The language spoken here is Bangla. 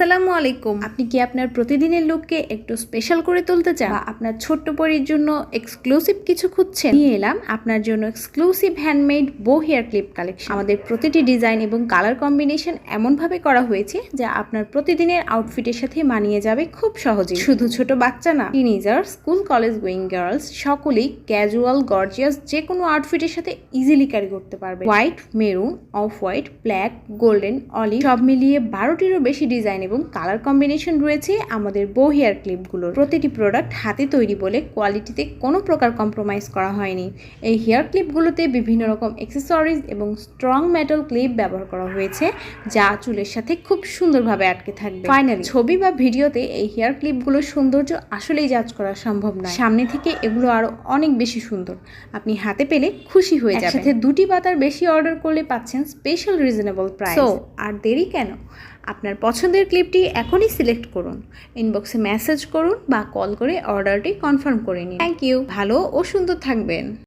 আসসালামু আলাইকুম। আপনি কি আপনার প্রতিদিনের লুককে একটু স্পেশাল করে তুলতে চান বা আপনার ছোট্ট পরির জন্য এক্সক্লুসিভ কিছু খুঁজছেন? নিয়ে এলাম আপনার জন্য এক্সক্লুসিভ হ্যান্ডমেড বো হেয়ার ক্লিপ কালেকশন। আমাদের প্রতিটি ডিজাইন এবং কালার কম্বিনেশন এমনভাবে করা হয়েছে যা আপনার প্রতিদিনের আউটফিটের সাথে মানিয়ে যাবে খুব সহজেই। শুধু ছোট বাচ্চা না, teenager, school college going girls সকলেই ক্যাজুয়াল গর্জিয়াস যে কোনো আউটফিটের সাথে ইজিলি ক্যারি করতে পারবে। White, maroon, off white, black, golden, olive সব মিলিয়ে 12টিরও বেশি ডিজাইন এবং কালার কম্বিনেশন রয়েছে আমাদের বো হেয়ার ক্লিপগুলোর। প্রতিটি প্রোডাক্ট হাতে তৈরি বলে কোয়ালিটিতে কোনো প্রকার কম্প্রোমাইজ করা হয়নি। এই হেয়ার ক্লিপগুলোতে বিভিন্ন রকম অ্যাক্সেসরিজ এবং স্ট্রং মেটাল ক্লিপ ব্যবহার করা হয়েছে যা চুলের সাথে খুব সুন্দরভাবে আটকে থাকবে। ফাইনালি ছবি বা ভিডিওতে এই হেয়ার ক্লিপগুলোর সৌন্দর্য আসলেই জাজ করা সম্ভব নয়। সামনে থেকে এগুলো আরো অনেক বেশি সুন্দর। আপনি হাতে পেলে খুশি হয়ে যাবেন। সাথে 2টি বা তার বেশি অর্ডার করলে পাচ্ছেন স্পেশাল রিজনেবল প্রাইস। সো আর দেরি কেন, আপনার পছন্দের ক্লিপটি এখনই সিলেক্ট করুন, ইনবক্সে মেসেজ করুন বা কল করে অর্ডারটি কনফার্ম করে নিন। Thank you. ভালো ও সুন্দর থাকবেন।